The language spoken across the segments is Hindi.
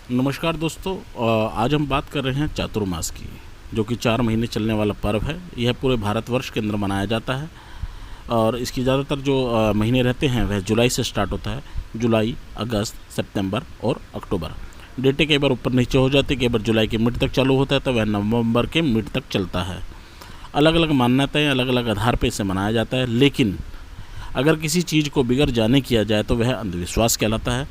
नमस्कार दोस्तों। आज हम बात कर रहे हैं चातुर्मास की, जो कि 4 महीने चलने वाला पर्व है। यह पूरे भारतवर्ष के अंदर मनाया जाता है और इसकी ज़्यादातर जो महीने रहते हैं वह जुलाई से स्टार्ट होता है। जुलाई, अगस्त, सितंबर और अक्टूबर। डेटें कई बार ऊपर नीचे हो जाती है, कई बार जुलाई के मिड तक चालू होता है तो वह नवंबर के मिड तक चलता है। अलग अलग मान्यताएँ, अलग अलग आधार पर इसे मनाया जाता है, लेकिन अगर किसी चीज़ को बिगड़ जाने किया जाए तो वह अंधविश्वास कहलाता है,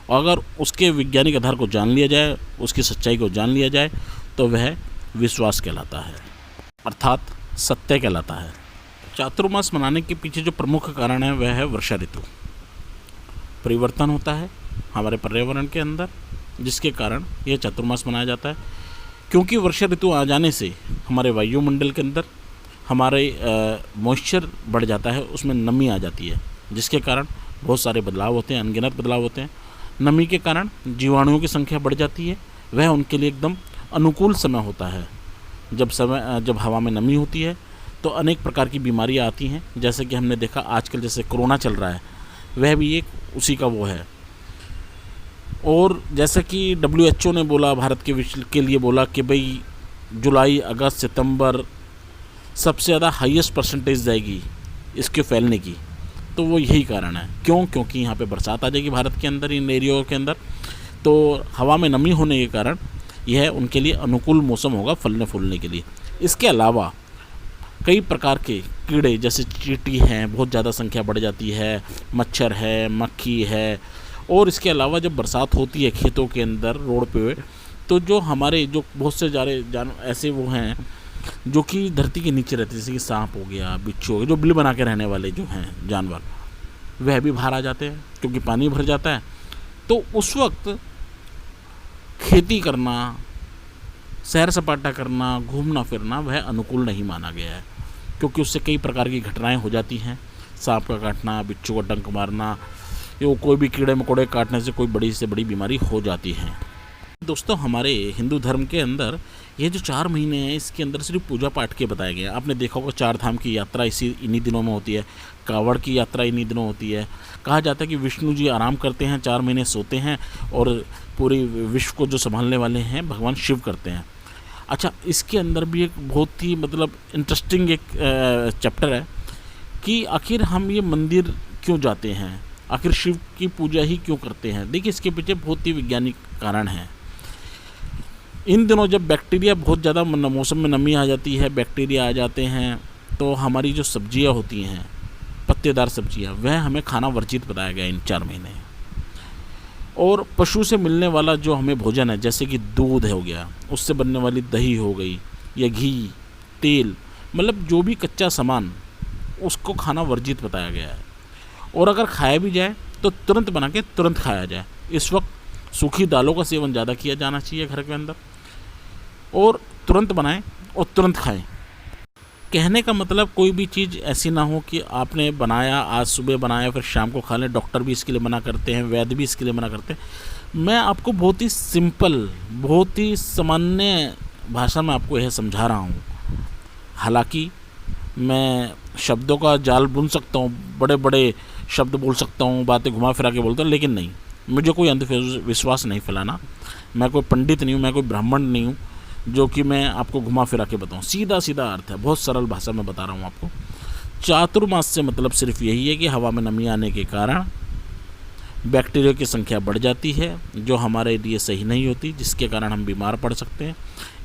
और अगर उसके वैज्ञानिक आधार को जान लिया जाए, उसकी सच्चाई को जान लिया जाए तो वह विश्वास कहलाता है, अर्थात सत्य कहलाता है। चातुर्मास मनाने के पीछे जो प्रमुख कारण है वह है वर्षा ऋतु। परिवर्तन होता है हमारे पर्यावरण के अंदर, जिसके कारण यह चातुर्मास मनाया जाता है। क्योंकि वर्षा ऋतु आ जाने से हमारे वायुमंडल के अंदर हमारे मॉइस्चर बढ़ जाता है, उसमें नमी आ जाती है, जिसके कारण बहुत सारे बदलाव होते हैं, अनगिनत बदलाव होते हैं। नमी के कारण जीवाणुओं की संख्या बढ़ जाती है, वह उनके लिए एकदम अनुकूल समय होता है। जब हवा में नमी होती है तो अनेक प्रकार की बीमारियां आती हैं, जैसे कि हमने देखा आजकल जैसे कोरोना चल रहा है, वह भी एक उसी का वो है। और जैसे कि WHO ने बोला, भारत के विश्व के लिए बोला कि भाई जुलाई, अगस्त, सितंबर सबसे ज़्यादा हाईएस्ट परसेंटेज जाएगी इसके फैलने की, तो वो यही कारण है। क्योंकि यहाँ पे बरसात आ जाएगी भारत के अंदर, इन एरियो के अंदर, तो हवा में नमी होने के कारण यह उनके लिए अनुकूल मौसम होगा फलने फूलने के लिए। इसके अलावा कई प्रकार के कीड़े, जैसे चींटी हैं, बहुत ज़्यादा संख्या बढ़ जाती है, मच्छर है, मक्खी है। और इसके अलावा जब बरसात होती है खेतों के अंदर, रोड पे, तो जो हमारे जो बहुत से ऐसे वो हैं जो कि धरती के नीचे रहते हैं, जैसे कि सांप हो गया, बिच्छू हो गया, जो बिल बना के रहने वाले जो हैं जानवर, वह भी बाहर आ जाते हैं क्योंकि पानी भर जाता है। तो उस वक्त खेती करना, सैर सपाटा करना, घूमना फिरना वह अनुकूल नहीं माना गया है, क्योंकि उससे कई प्रकार की घटनाएं हो जाती हैं। सांप का काटना, बिच्छू का डंक मारना, या कोई भी कीड़े मकोड़े काटने से कोई बड़ी से बड़ी बीमारी हो जाती है। दोस्तों, हमारे हिंदू धर्म के अंदर ये जो 4 महीने हैं, इसके अंदर सिर्फ पूजा पाठ के बताए गए हैं। आपने देखा होगा 4 धाम की यात्रा इन्हीं दिनों में होती है, कावड़ की यात्रा इन्हीं दिनों होती है। कहा जाता है कि विष्णु जी आराम करते हैं, 4 महीने सोते हैं, और पूरी विश्व को जो संभालने वाले हैं भगवान शिव करते हैं। अच्छा, इसके अंदर भी एक बहुत ही इंटरेस्टिंग एक चैप्टर है कि आखिर हम ये मंदिर क्यों जाते हैं, आखिर शिव की पूजा ही क्यों करते हैं। देखिए, इसके पीछे बहुत ही वैज्ञानिक कारण है। इन दिनों जब बैक्टीरिया बहुत ज़्यादा मौसम में नमी आ जाती है, बैक्टीरिया आ जाते हैं, तो हमारी जो सब्जियां होती हैं, पत्तेदार सब्जियां, वह हमें खाना वर्जित बताया गया इन 4 महीने। और पशु से मिलने वाला जो हमें भोजन है, जैसे कि दूध हो गया, उससे बनने वाली दही हो गई, या घी, तेल, जो भी कच्चा सामान, उसको खाना वर्जित बताया गया है। और अगर खाया भी जाए तो तुरंत बना के तुरंत खाया जाए। इस वक्त सूखी दालों का सेवन ज़्यादा किया जाना चाहिए घर के अंदर, और तुरंत बनाएं और तुरंत खाएं। कहने का मतलब कोई भी चीज़ ऐसी ना हो कि आपने बनाया, आज सुबह बनाया, फिर शाम को खा लें। डॉक्टर भी इसके लिए मना करते हैं, वैद्य भी इसके लिए मना करते हैं। मैं आपको बहुत ही सिंपल, बहुत ही सामान्य भाषा में आपको यह समझा रहा हूँ। हालांकि मैं शब्दों का जाल बुन सकता हूँ, बड़े बड़े शब्द बोल सकता हूँ, बातें घुमा फिरा के बोलता हूँ, लेकिन नहीं, मुझे कोई अंधविश्वास नहीं फैलाना। मैं कोई पंडित नहीं हूँ, मैं कोई ब्राह्मण नहीं हूँ जो कि मैं आपको घुमा फिरा के बताऊँ। सीधा सीधा अर्थ है, बहुत सरल भाषा में बता रहा हूँ आपको। चातुर्मास से मतलब सिर्फ यही है कि हवा में नमी आने के कारण बैक्टीरिया की संख्या बढ़ जाती है, जो हमारे लिए सही नहीं होती, जिसके कारण हम बीमार पड़ सकते हैं।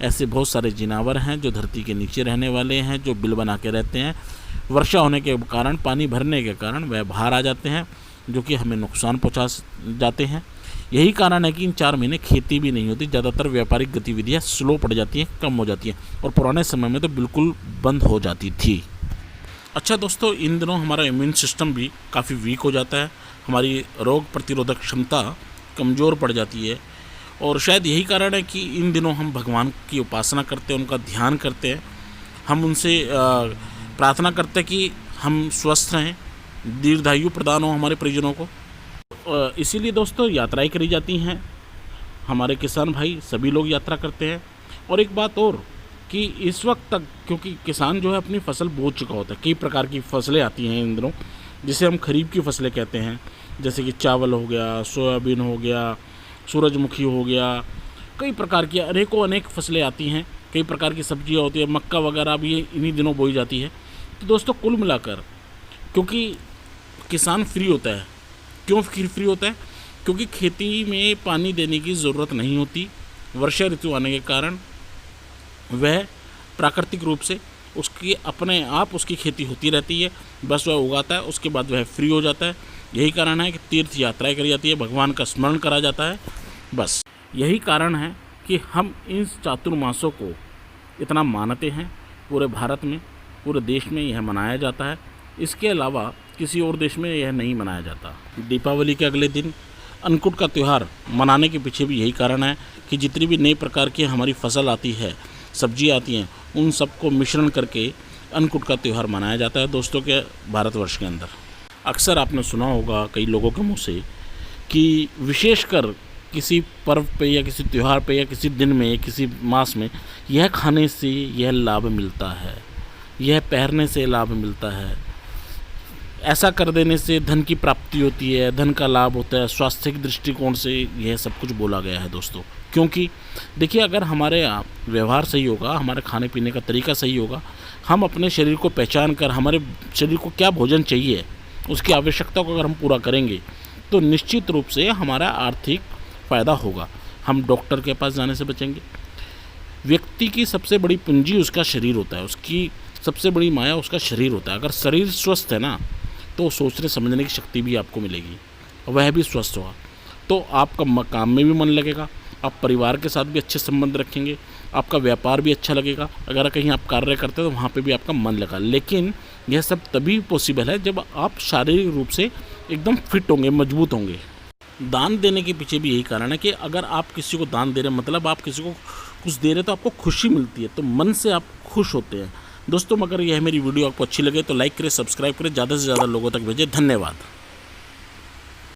ऐसे बहुत सारे जानवर हैं जो धरती के नीचे रहने वाले हैं, जो बिल बना के रहते हैं। वर्षा होने के कारण, पानी भरने के कारण वह बाहर आ जाते हैं, जो कि हमें नुकसान पहुंचा जाते हैं। यही कारण है कि इन 4 महीने खेती भी नहीं होती, ज़्यादातर व्यापारिक गतिविधियां स्लो पड़ जाती हैं, कम हो जाती हैं, और पुराने समय में तो बिल्कुल बंद हो जाती थी। अच्छा दोस्तों, इन दिनों हमारा इम्यून सिस्टम भी काफ़ी वीक हो जाता है, हमारी रोग प्रतिरोधक क्षमता कमज़ोर पड़ जाती है, और शायद यही कारण है कि इन दिनों हम भगवान की उपासना करते हैं, उनका ध्यान करते हैं। हम उनसे प्रार्थना करते हैं कि हम स्वस्थ रहें, दीर्घायु प्रदान हो हमारे परिजनों को। इसीलिए दोस्तों यात्राएं करी जाती हैं, हमारे किसान भाई सभी लोग यात्रा करते हैं। और एक बात और कि इस वक्त तक, क्योंकि किसान जो है अपनी फसल बो चुका होता है, कई प्रकार की फसलें आती हैं इन दिनों, जिसे हम खरीफ की फसलें कहते हैं, जैसे कि चावल हो गया, सोयाबीन हो गया, सूरजमुखी हो गया, कई प्रकार की अनेक फसलें आती हैं, कई प्रकार की सब्जियां होती है, मक्का वगैरह भी इन्हीं दिनों बोई जाती है। तो दोस्तों कुल मिलाकर क्योंकि किसान फ्री होता है, क्यों फ्री होता है? क्योंकि खेती में पानी देने की ज़रूरत नहीं होती। वर्षा ऋतु आने के कारण वह प्राकृतिक रूप से उसकी अपने आप उसकी खेती होती रहती है, बस वह उगाता है, उसके बाद वह फ्री हो जाता है। यही कारण है कि तीर्थ यात्राएं करी जाती है, भगवान का स्मरण करा जाता है। बस यही कारण है कि हम इन चातुर्मासों को इतना मानते हैं। पूरे भारत में, पूरे देश में यह मनाया जाता है। इसके अलावा किसी और देश में यह नहीं मनाया जाता। दीपावली के अगले दिन अन्नकूट का त्यौहार मनाने के पीछे भी यही कारण है कि जितनी भी नई प्रकार की हमारी फसल आती है, सब्जी आती हैं, उन सबको मिश्रण करके अन्नकूट का त्यौहार मनाया जाता है दोस्तों के भारतवर्ष के अंदर। अक्सर आपने सुना होगा कई लोगों के मुँह से कि विशेषकर किसी पर्व पे या किसी त्यौहार पे या किसी दिन में, किसी मास में यह खाने से यह लाभ मिलता है, यह पहनने से लाभ मिलता है, ऐसा कर देने से धन की प्राप्ति होती है, धन का लाभ होता है। स्वास्थ्यिक दृष्टिकोण से यह सब कुछ बोला गया है दोस्तों। क्योंकि देखिए, अगर हमारे व्यवहार सही होगा, हमारे खाने पीने का तरीका सही होगा, हम अपने शरीर को पहचान कर हमारे शरीर को क्या भोजन चाहिए, उसकी आवश्यकता को अगर हम पूरा करेंगे तो निश्चित रूप से हमारा आर्थिक फ़ायदा होगा। हम डॉक्टर के पास जाने से बचेंगे। व्यक्ति की सबसे बड़ी पूंजी उसका शरीर होता है, उसकी सबसे बड़ी माया उसका शरीर होता है। अगर शरीर स्वस्थ है ना, तो सोचने समझने की शक्ति भी आपको मिलेगी, वह भी स्वस्थ होगा, तो आपका काम में भी मन लगेगा, आप परिवार के साथ भी अच्छे संबंध रखेंगे, आपका व्यापार भी अच्छा लगेगा। अगर कहीं आप कार्य करते हैं तो वहाँ पे भी आपका मन लगा। लेकिन यह सब तभी पॉसिबल है जब आप शारीरिक रूप से एकदम फिट होंगे, मजबूत होंगे। दान देने के पीछे भी यही कारण है कि अगर आप किसी को दान दे रहे हैं, मतलब आप किसी को कुछ दे रहे हैं, तो आपको खुशी मिलती है, तो मन से आप खुश होते हैं। दोस्तों, अगर यह मेरी वीडियो आपको अच्छी लगे तो लाइक करें, सब्सक्राइब करें, ज़्यादा से ज़्यादा लोगों तक भेजें। धन्यवाद।